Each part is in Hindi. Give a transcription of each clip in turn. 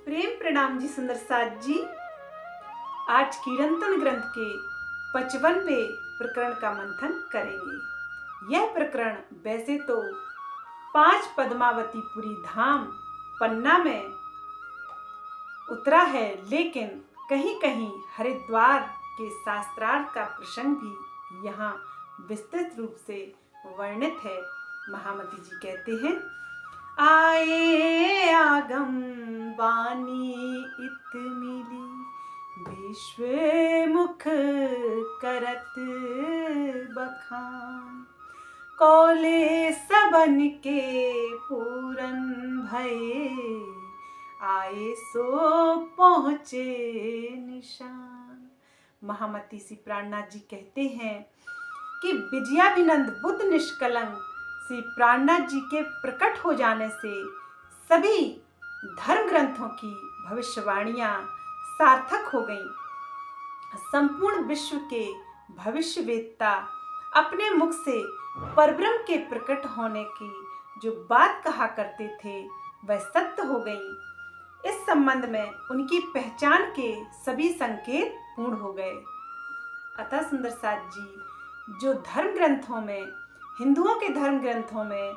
प्रेम प्रणाम जी सुंदर साथ जी। आज कीर्तन ग्रंथ के 55वें प्रकरण का मंथन करेंगे। यह प्रकरण वैसे तो 5 पद्मावतीपुरी धाम पन्ना में उतरा है, लेकिन कहीं कहीं हरिद्वार के शास्त्रार्थ का प्रसंग भी यहाँ विस्तृत रूप से वर्णित है। महामती जी कहते हैं, आए आगम वाणी इत मिली, विश्व मुख करत बखान, कौले सबन के पूरन भये, आए सो पहुँचे निशान। महामती श्री प्राणनाथ जी कहते हैं कि विजयाभिनंद बुद्ध निष्कलंक श्री प्राणनाथ जी के प्रकट हो जाने से सभी धर्म ग्रंथों की भविष्यवाणियां सार्थक हो गईं। संपूर्ण विश्व के भविष्यवेत्ता अपने मुख से परब्रह्म के प्रकट होने की जो बात कहा करते थे वह सत्य हो गई। इस संबंध में उनकी पहचान के सभी संकेत पूर्ण हो गए। अतः सुंदर साथ जी, जो धर्म ग्रंथों में, हिंदुओं के धर्म ग्रंथों में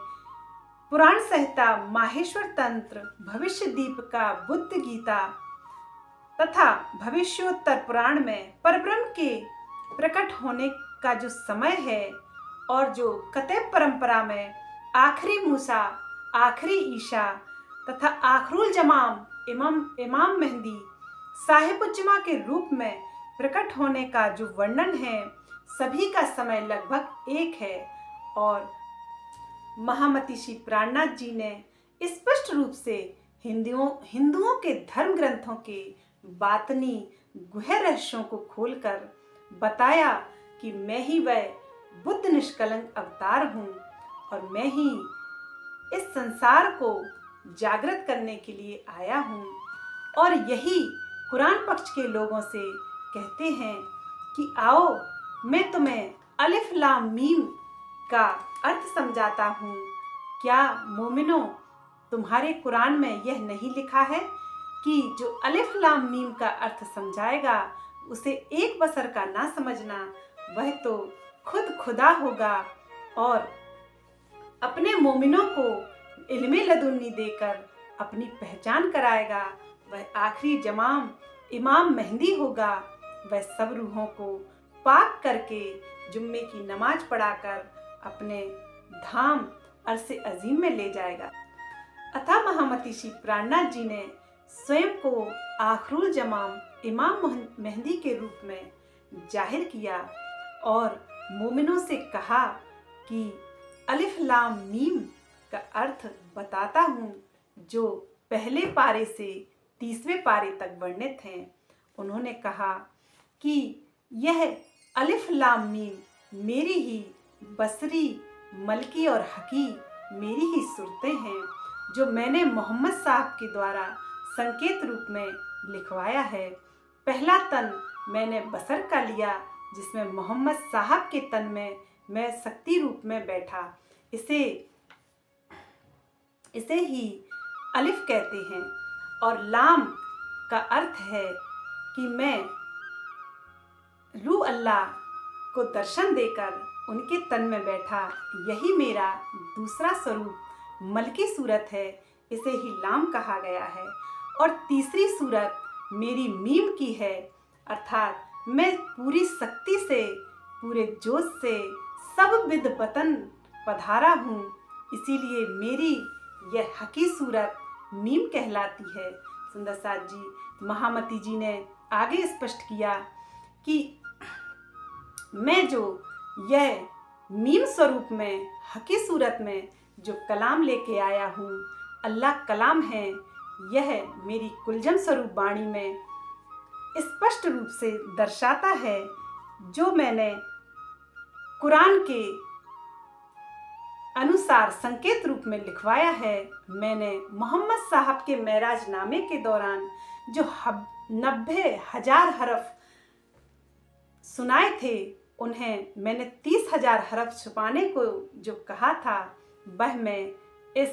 पुराण संहिता, माहेश्वर तंत्र, भविष्य दीपिका, बुद्ध गीता तथा भविष्योत्तर पुराण में परब्रह्म के प्रकट होने का जो समय है और जो कतैब परंपरा में आखिरी मूसा, आखिरी ईशा तथा आखरुल जमाम इमाम मेहदी साहिबुज्जमा के रूप में प्रकट होने का जो वर्णन है, सभी का समय लगभग एक है। और महामती श्री प्राणनाथ जी ने स्पष्ट रूप से हिंदुओं के धर्म ग्रंथों के बातनी गुह्य रहस्यों को खोलकर बताया कि मैं ही वह बुद्ध निष्कलंक अवतार हूँ और मैं ही इस संसार को जागृत करने के लिए आया हूँ। और यही कुरान पक्ष के लोगों से कहते हैं कि आओ मैं तुम्हें अलिफ लाम मीम का अर्थ समझाता हूँ। क्या मोमिनो, तुम्हारे कुरान में यह नहीं लिखा है कि जो अलिफ लाम मीम का अर्थ समझाएगा उसे एक बसर का ना समझना, वह तो खुद खुदा होगा और अपने मोमिनों को इल्मे लदुन्नी देकर अपनी पहचान कराएगा। वह आखिरी जमाम इमाम मेहदी होगा। वह सब रूहों को पाक करके जुम्मे की नमाज पढ़ाकर अपने धाम अरसे अजीम में ले जाएगा। अतः महामती श्री प्राणनाथ जी ने स्वयं को आखरुल जमाम इमाम मेहदी के रूप में जाहिर किया और मोमिनों से कहा कि अलिफ लाम मीम का अर्थ बताता हूँ, जो पहले पारे से 30वें पारे तक वर्णित हैं। उन्होंने कहा कि यह अलिफ लाम मीम मेरी ही बसरी, मलकी और हकी मेरी ही सुरतें हैं, जो मैंने मोहम्मद साहब के द्वारा संकेत रूप में लिखवाया है। पहला तन मैंने बसर का लिया, जिसमें मोहम्मद साहब के तन में मैं शक्ति रूप में बैठा। इसे ही अलिफ कहते हैं। और लाम का अर्थ है कि मैं रूह अल्लाह को दर्शन देकर उनके तन में बैठा। यही मेरा दूसरा स्वरूप मलकी सूरत है, इसे ही लाम कहा गया है। और तीसरी सूरत मेरी मीम की है, अर्थात मैं पूरी शक्ति से, पूरे जोश से सब विद वतन पधारा हूँ, इसीलिए मेरी यह हकी सूरत मीम कहलाती है। सुंदर साथ जी, महामती जी ने आगे स्पष्ट किया कि मैं जो यह मीम स्वरूप में, हकी सूरत में जो कलाम लेके आया हूँ, अल्लाह कलाम है। यह मेरी कुलजम स्वरूप वाणी में स्पष्ट रूप से दर्शाता है, जो मैंने कुरान के अनुसार संकेत रूप में लिखवाया है। मैंने मोहम्मद साहब के मेराज नामे के दौरान जो 90,000 हरफ सुनाए थे, उन्हें मैंने 30,000 हरफ छुपाने को जो कहा था, वह मैं इस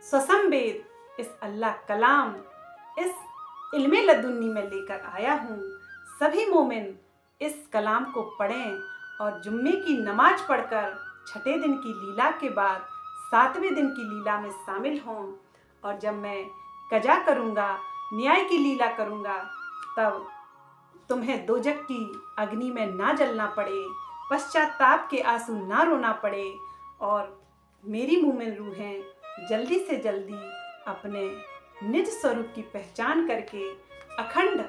स्वसंवेद, इस अल्लाह कलाम इस इल्मे लदुन्नी में लेकर आया हूँ। सभी मोमिन इस कलाम को पढ़ें और जुम्मे की नमाज पढ़कर छठे दिन की लीला के बाद 7वें दिन की लीला में शामिल हों। और जब मैं कजा करूँगा, न्याय की लीला करूँगा, तब तुम्हें दोजक की अग्नि में ना जलना पड़े, पश्चाताप के आंसू ना रोना पड़े और मेरी मोमिन रूहें जल्दी से जल्दी अपने निज स्वरूप की पहचान करके अखंड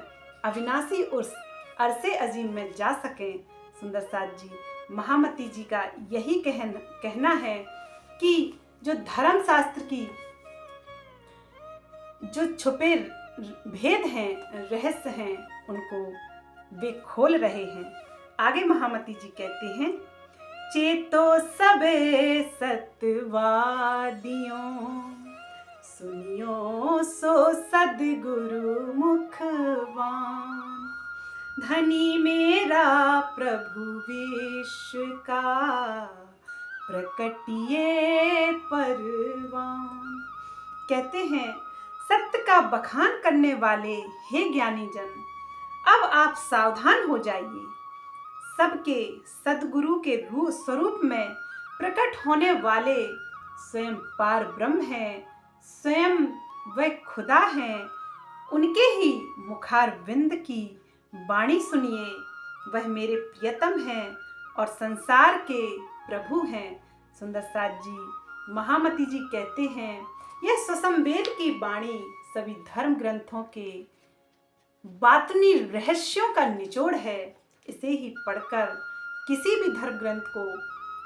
अविनाशी उस अरसे अजीम में जा सकें। सुंदर साथ जी, महामती जी का यही कहना है कि जो धर्म शास्त्र की जो छुपे भेद हैं, रहस्य हैं, उनको वे खोल रहे हैं। आगे महामती जी कहते हैं, चेतो सबे सत्यवादियों, सुनियो सो सदगुरु मुखवान, धनी मेरा प्रभु विश्व का, प्रकटिए परवान। कहते हैं, सत्य का बखान करने वाले हे ज्ञानी जन, अब आप सावधान हो जाइए। सबके सद्गुरु के स्वरूप में प्रकट होने वाले स्वयं पार ब्रह्म हैं, स्वयं वह खुदा हैं। उनके ही मुखारविंद की वाणी सुनिए। वह मेरे प्रियतम हैं और संसार के प्रभु हैं। सुंदर साथ जी, महामती जी कहते हैं, यह सुसंवेद की वाणी सभी धर्म ग्रंथों के बातनी रहस्यों का निचोड़ है। इसे ही पढ़कर किसी भी धर्म ग्रंथ को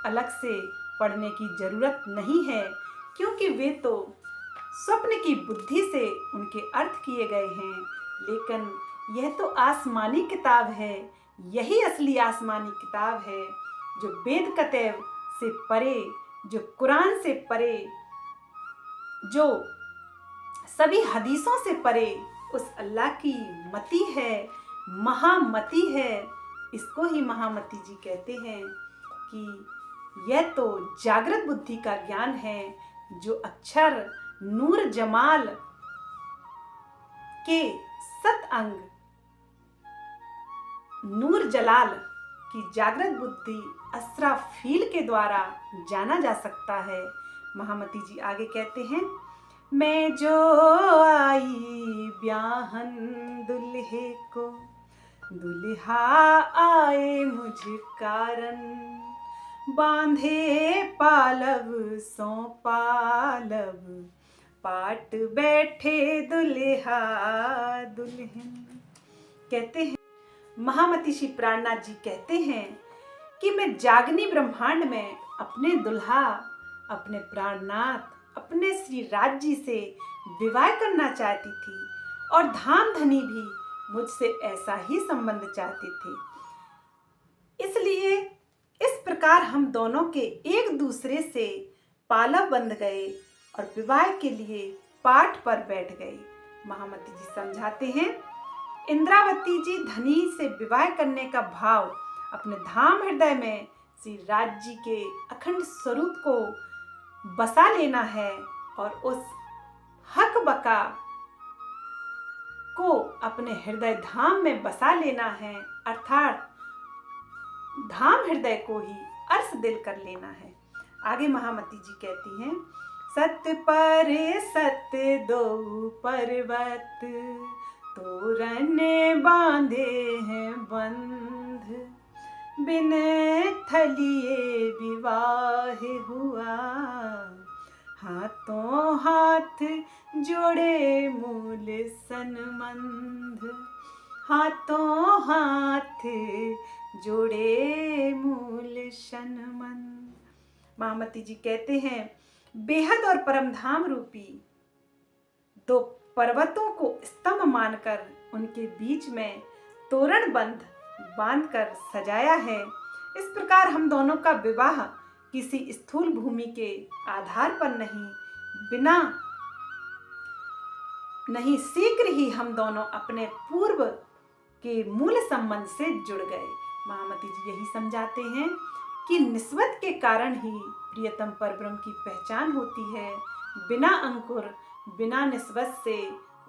अलग से पढ़ने की जरूरत नहीं है, क्योंकि वे तो स्वप्न की बुद्धि से उनके अर्थ किए गए हैं। लेकिन यह तो आसमानी किताब है, यही असली आसमानी किताब है, जो वेद कतैव से परे, जो कुरान से परे, जो सभी हदीसों से परे उस अल्लाह की मति है, महामति है। इसको ही महामती जी कहते हैं कि यह तो जागृत बुद्धि का ज्ञान है, जो अक्षर नूर जमाल के सत अंग नूर जलाल की जागृत बुद्धि अस्राफील के द्वारा जाना जा सकता है। महामती जी आगे कहते हैं, मैं जो आई ब्याहन दुल्हे को, दुल्हा आए मुझ कारण, बांधे पालव सो पालव, पाट बैठे दुल्हा दुल्हन। कहते हैं, महामती श्री प्राणनाथ जी कहते हैं कि मैं जागनी ब्रह्मांड में अपने दुल्हा, अपने प्राणनाथ, अपने श्री राज जी से विवाह करना चाहती थी और धाम धनी भी मुझसे ऐसा ही संबंध चाहते थे। इसलिए इस प्रकार हम दोनों के एक दूसरे से पालव बंध गए और विवाह के लिए पाट पर बैठ गए। महामती जी समझाते हैं, इंद्रावती जी धनी से विवाह करने का भाव अपने धाम हृदय में श्री राज जी के अखंड स्वरूप को बसा लेना है और उस हक बका को अपने हृदय धाम में बसा लेना है, अर्थात धाम हृदय को ही अर्श दिल कर लेना है। आगे महामती जी कहती हैं, सत्य पर सत्य दो पर्वत, तोरण बांधे हैं बंध, बिन थलिए विवाह हुआ, हाथों हाथ जोड़े मूल सनबंध, हाथों हाथ जोड़े मूल सनबंध। महामती जी कहते हैं, बेहद और परमधाम रूपी दो पर्वतों को स्तंभ मानकर उनके बीच में तोरण बंध बांधकर सजाया है। इस प्रकार हम दोनों का विवाह किसी स्थूल भूमि के आधार पर नहीं शीघ्र ही हम दोनों अपने पूर्व के मूल संबंध से जुड़ गए। महामती जी यही समझाते हैं कि निस्बत के कारण ही प्रियतम परब्रह्म की पहचान होती है। बिना अंकुर, बिना निस्बत से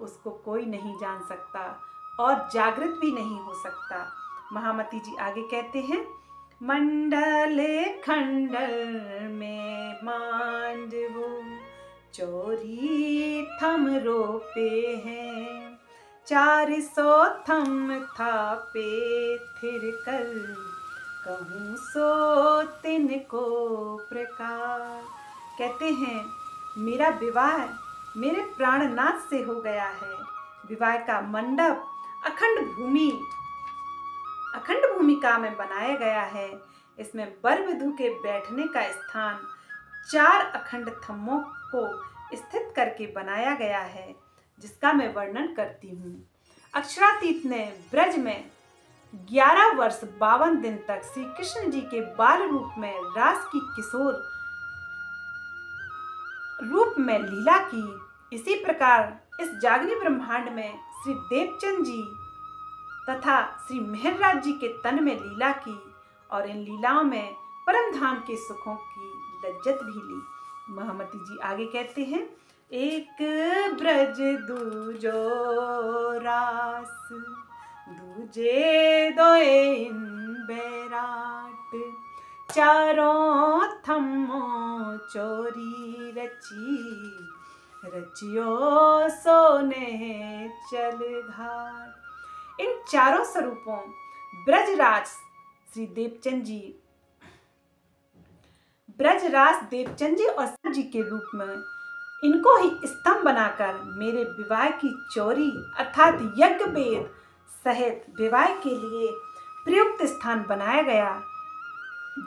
उसको कोई नहीं जान सकता और जागृत भी नहीं हो सकता। महामती जी आगे कहते हैं, मंडले खंडल में मांडवो चोरी थम रोपे हैं, 400 थम थापे थिर कर, कहूँ सो तिनको प्रकार। कहते हैं मेरा विवाह मेरे प्राणनाथ से हो गया है। विवाह का मंडप अखंड भूमिका में बनाया गया है। इसमें वर वधू के बैठने का स्थान 4 अखंड थम्मों को स्थित करके बनाया गया है, जिसका मैं वर्णन करती हूँ। अक्षरातीत ने ब्रज में 11 वर्ष 52 दिन तक श्री कृष्ण जी के बाल रूप में रास की किशोर रूप में लीला की। इसी प्रकार इस जागनी ब्रह्मांड में श्री देवचंद जी तथा श्री मेहरराज जी के तन में लीला की और इन लीलाओं में परम धाम के सुखों की लज्जत भी ली। महामती जी आगे कहते हैं, एक ब्रज दूजो रास, दूजे दोए बैराट, 4 थम्मो चोरी रचियो सोने चल घाट। इन 4 स्वरूपों ब्रजराज देवचंद जी और शिव जी के रूप में इनको ही स्तंभ बनाकर मेरे विवाह की चोरी अर्थात यज्ञ वेद सहित विवाह के लिए प्रयुक्त स्थान बनाया गया,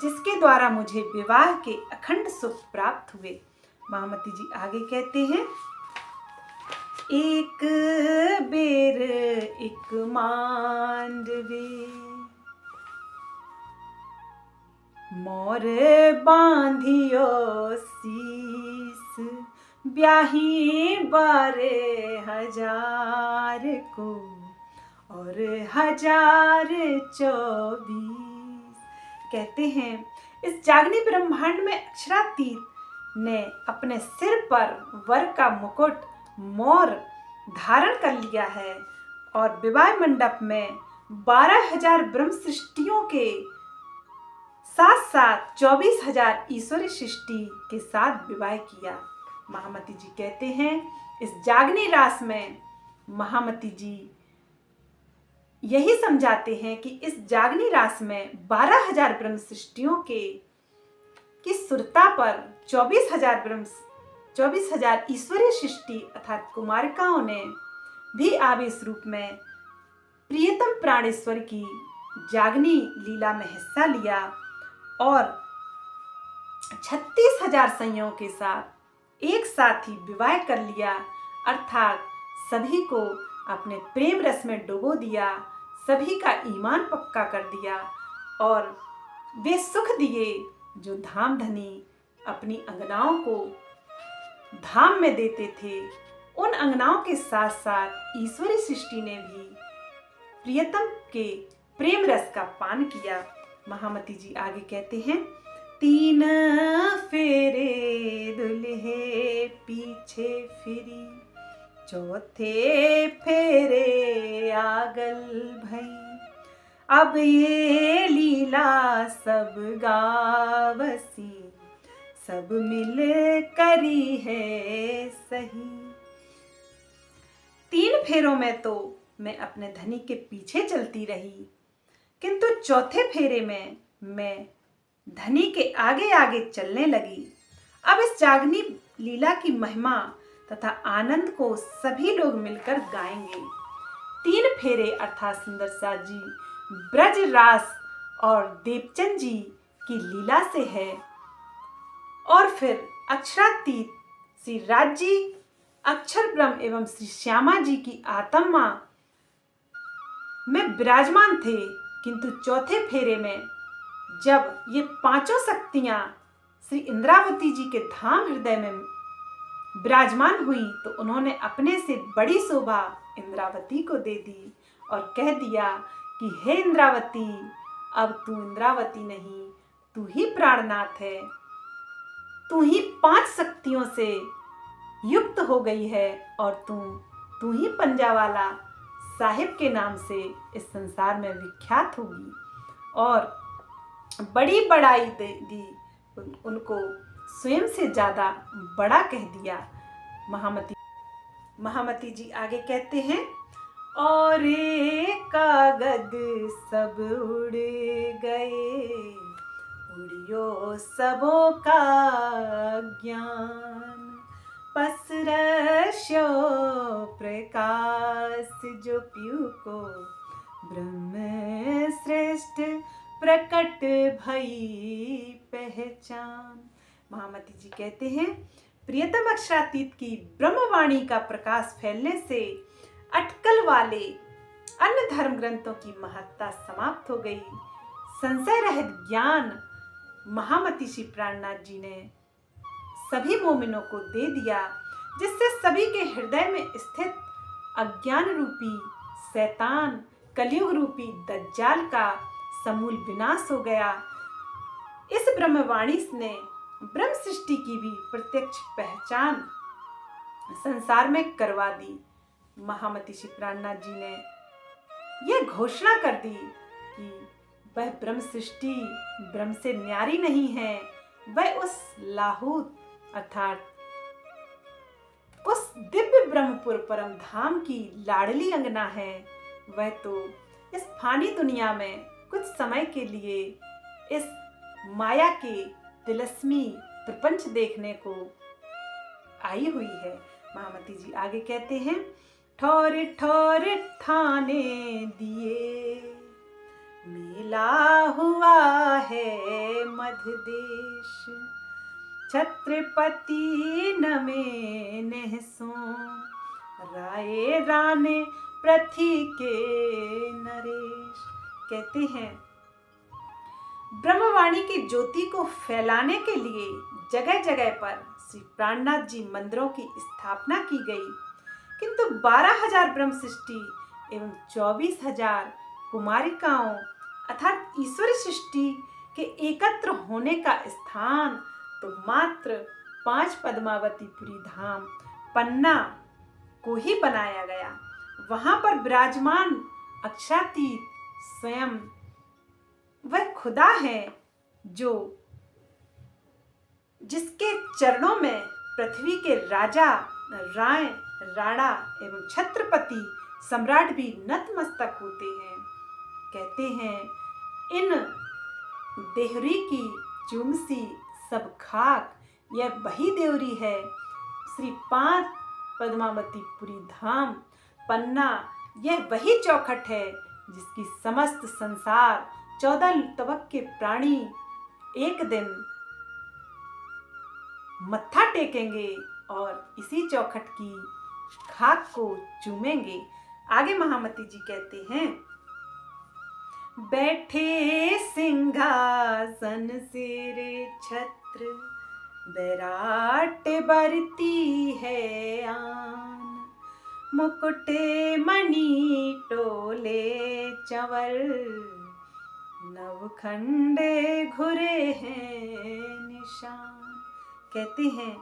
जिसके द्वारा मुझे विवाह के अखंड सुख प्राप्त हुए। महामती जी आगे कहते हैं, एक बेर एक मांडवे, मोर बांधियो शीस, ब्याही 12,000 को और 1024। कहते हैं इस जागनी ब्रह्मांड में अक्षरातीत ने अपने सिर पर वर का मुकुट मोर धारण कर लिया है और विवाह मंडप में 12,000 ब्रह्म सृष्टियों के साथ साथ 24,000 ईश्वरी सृष्टि के साथ विवाह किया। महामती जी कहते हैं इस जागनी रास में महामती जी यही समझाते हैं कि इस जागनी रास में 12,000 ब्रह्म सृष्टियों की सुरता पर 24,000 ईश्वरीय सृष्टि अर्थात कुमारिकाओं ने भी आवेश रूप में प्रियतम प्राणेश्वर की जागनी लीला में हिस्सा लिया और 36,000 संयोग के साथ एक साथ ही विवाह कर लिया, अर्थात सभी को अपने प्रेम रस में डुबो दिया, सभी का ईमान पक्का कर दिया और वे सुख दिए जो धाम धनी अपनी अंगनाओं को धाम में देते थे। उन अंगनाओं के साथ साथ ईश्वरी सृष्टि ने भी प्रियतम के प्रेम रस का पान किया। महामती जी आगे कहते हैं, 3 फेरे दुल्हे पीछे फिरी, चौथे फेरे आगल भई, अब ये लीला सब गावसी, सब मिल करी है सही। 3 फेरों में तो मैं अपने धनी के पीछे चलती रही, किंतु चौथे फेरे में मैं धनी के आगे आगे चलने लगी। अब इस जागनी लीला की महिमा तथा आनंद को सभी लोग मिलकर गाएंगे। 3 फेरे अर्थात सुंदरसा जी ब्रज रास और देवचंद जी की लीला से है और फिर अक्षरातीत श्री राज जी अक्षर ब्रह्म एवं श्री श्यामा जी की आत्मा में विराजमान थे, किंतु चौथे फेरे में जब ये 5 शक्तियां श्री इंद्रावती जी के धाम हृदय में विराजमान हुई तो उन्होंने अपने से बड़ी शोभा इंद्रावती को दे दी और कह दिया कि हे इंद्रावती, अब तू इंद्रावती नहीं, तू ही प्राणनाथ है, तू ही 5 शक्तियों से युक्त हो गई है और तू तू ही पंजावाला साहिब के नाम से इस संसार में विख्यात होगी। और बड़ी बड़ाई दी उनको, स्वयं से ज़्यादा बड़ा कह दिया। महामती जी आगे कहते हैं, और एक कागद सब उड़ गए, उड़ियो सबों का ज्ञान, पसरस्यो प्रकाश जो पियु को, ब्रह्म श्रेष्ठ प्रकट भई पहचान। महामती जी कहते हैं, प्रियतम अक्षरातीत की ब्रह्मवाणी का प्रकाश फैलने से अटकल वाले अन्य धर्म ग्रंथों की महत्ता समाप्त हो गई। संशय रहित ज्ञान महामती श्री प्राणनाथ जी ने सभी मोमिनों को दे दिया, जिससे सभी के हृदय में स्थित अज्ञान रूपी शैतान, कलयुग रूपी दज्जाल का समूल विनाश हो गया। इस ब्रह्मवाणी ने ब्रह्म सृष्टि की भी प्रत्यक्ष पहचान संसार में करवा दी। महामती श्री प्राणनाथ जी ने यह घोषणा कर दी कि वह ब्रह्म सृष्टि ब्रह्म से न्यारी नहीं है, वह उस लाहूत अर्थात उस दिव्य ब्रह्मपुर परम धाम की लाडली अंगना है। वह तो इस फानी दुनिया में कुछ समय के लिए इस माया के तिलस्मी प्रपंच देखने को आई हुई है। महामती जी आगे कहते हैं, ठौर ठौर ठाने दिए, मेला हुआ है मध्य देश, छत्रपति नमे नेहसो, राय राने पृथ्वी के नरेश। कहते हैं, ब्रह्मवाणी की ज्योति को फैलाने के लिए जगह जगह पर श्री प्राणनाथ जी मंदिरों की स्थापना की गई, किंतु 12,000 ब्रह्म सृष्टि एवं 24,000 कुमारिकाओं अर्थात ईश्वरी सृष्टि के एकत्र होने का स्थान तो मात्र 5 पद्मावतीपुरी धाम पन्ना को ही बनाया गया। वहां पर विराजमान अक्षरातीत स्वयं वह खुदा है, जिसके चरणों में पृथ्वी के राजा, राय, राणा एवं छत्रपति सम्राट भी नतमस्तक होते हैं। कहते हैं, इन देहरी की चुमसी सब खाक, यह वही देवरी है। श्री 5 पद्मावतीपुरी धाम पन्ना, यह वही चौखट है जिसकी समस्त संसार 14 तबक के प्राणी एक दिन मत्था टेकेंगे और इसी चौखट की खाक को चूमेंगे। आगे महामती जी कहते हैं, बैठे सिंहासन सिर छत्र, बैराट बरती है आन, मुकुटे मणि टोले चंवर, नवखंडे घुरे हैं निशान। कहते हैं,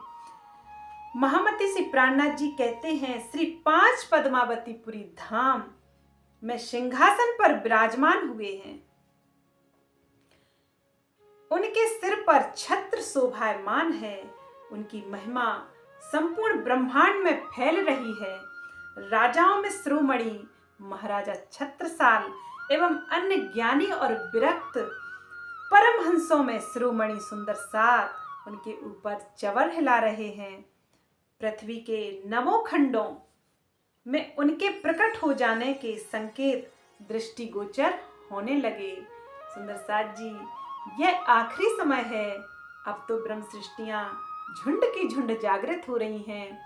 महामती श्री प्राणनाथ जी कहते हैं, श्री 5 पद्मावतीपुरी धाम में सिंहासन पर विराजमान हुए हैं। उनके सिर पर छत्र शोभायमान है। उनकी महिमा संपूर्ण ब्रह्मांड में फैल रही है। राजाओं में शिरोमणि महाराजा छत्रसाल एवं अन्य ज्ञानी और विरक्त परमहंसों में शिरोमणि सुंदर सार उनके ऊपर चंवर हिला रहे हैं। पृथ्वी के नवों खंडों में उनके प्रकट हो जाने के संकेत दृष्टिगोचर होने लगे। सुंदर साथ जी, यह आखिरी समय है। अब तो ब्रह्म सृष्टियां झुंड की झुंड जागृत हो रही हैं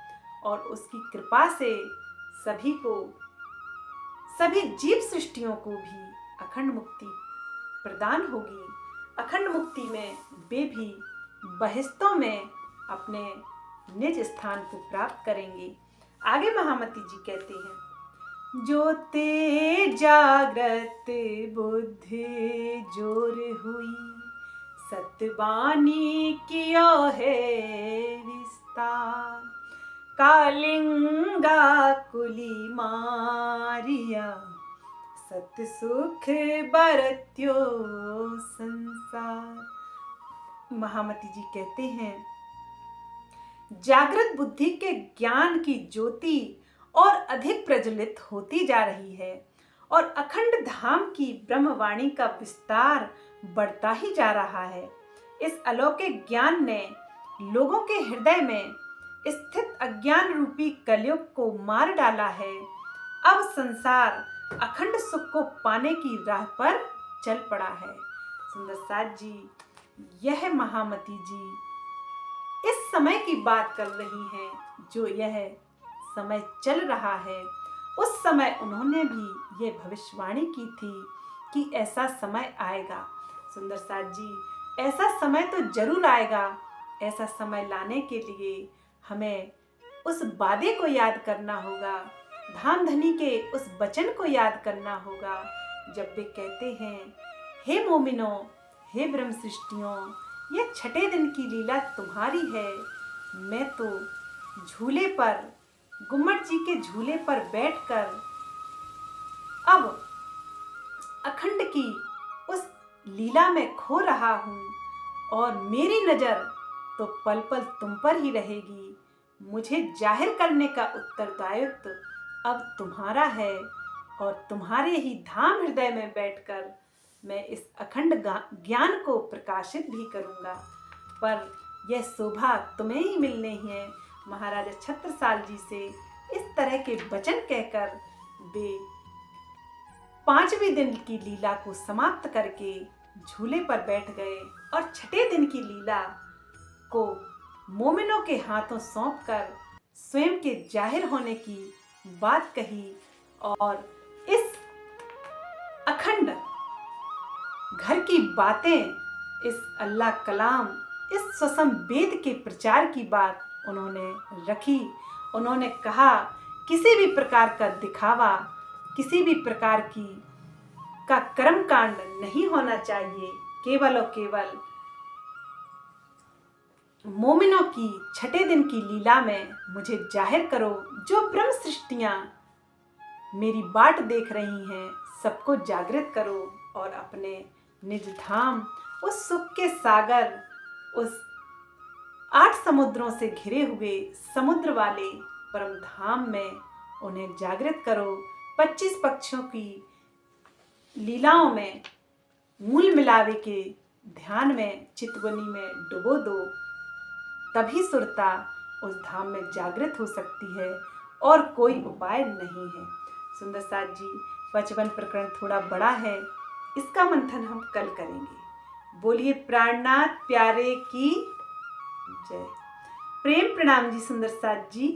और उसकी कृपा से सभी जीव सृष्टियों को भी अखंड मुक्ति प्रदान होगी। अखंड मुक्ति में वे भी बहिस्तों में अपने निज स्थान को प्राप्त करेंगे। आगे महामती जी कहते हैं, जो ते जागृत बुद्धि जोर हुई, सतबानी किया है विस्तार, कालिंगा कुली मारिया, सत सुख बरत्यो संसार। महामती जी कहते हैं, जागृत बुद्धि के ज्ञान की ज्योति और अधिक प्रज्वलित होती जा रही है और अखंड धाम की ब्रह्मवाणी का विस्तार बढ़ता ही जा रहा है। इस अलौकिक ज्ञान ने लोगों के हृदय में स्थित अज्ञान रूपी कलयुग को मार डाला है। अब संसार अखंड सुख को पाने की राह पर चल पड़ा है। सुंदर साथ जी, यह महामती जी इस समय की बात कर रही हैं, जो यह समय चल रहा है। उस समय उन्होंने भी ये भविष्यवाणी की थी कि ऐसा समय आएगा। सुंदर साथ जी, ऐसा समय तो जरूर आएगा। ऐसा समय लाने के लिए हमें उस वादे को याद करना होगा, धामधनी के उस वचन को याद करना होगा, जब वे कहते हैं, हे मोमिनों, हे ब्रह्म सृष्टियों, यह छठे दिन की लीला तुम्हारी है। मैं तो झूले पर, गुम्मट जी के झूले पर बैठकर अब अखंड की उस लीला में खो रहा हूँ और मेरी नजर तो पल पल तुम पर ही रहेगी। मुझे जाहिर करने का उत्तरदायित्व अब तुम्हारा है और तुम्हारे ही धाम हृदय में बैठकर मैं इस अखंड ज्ञान को प्रकाशित भी करूंगा। पर यह शोभा तुम्हें ही मिलनी है। महाराजा छत्रसाल जी से इस तरह के वचन कहकर वे 5वें दिन की लीला को समाप्त करके झूले पर बैठ गए और छठे दिन की लीला को मोमिनों के हाथों सौंपकर स्वयं के जाहिर होने की बात कही और इस अखंड घर की बातें, इस अल्लाह कलाम, इस स्वसम वेद के प्रचार की बात उन्होंने रखी। उन्होंने कहा, किसी भी प्रकार का दिखावा, किसी भी प्रकार का कर्मकांड नहीं होना चाहिए। केवल और केवल मोमिनों की छठे दिन की लीला में मुझे जाहिर करो। जो ब्रह्म सृष्टियां मेरी बाट देख रही हैं, सबको जागृत करो और अपने निज धाम, उस सुख के सागर, उस 8 समुद्रों से घिरे हुए समुद्र वाले परम धाम में उन्हें जागृत करो। 25 पक्षों की लीलाओं में मूल मिलावे के ध्यान में चितवनी में डुबो दो, तभी सुरता उस धाम में जागृत हो सकती है और कोई उपाय नहीं है। सुंदर साथ जी, 55 प्रकरण थोड़ा बड़ा है, इसका मंथन हम कल करेंगे। बोलिए प्राणनाथ प्यारे की जय। प्रेम प्रणाम जी सुंदर साथ जी।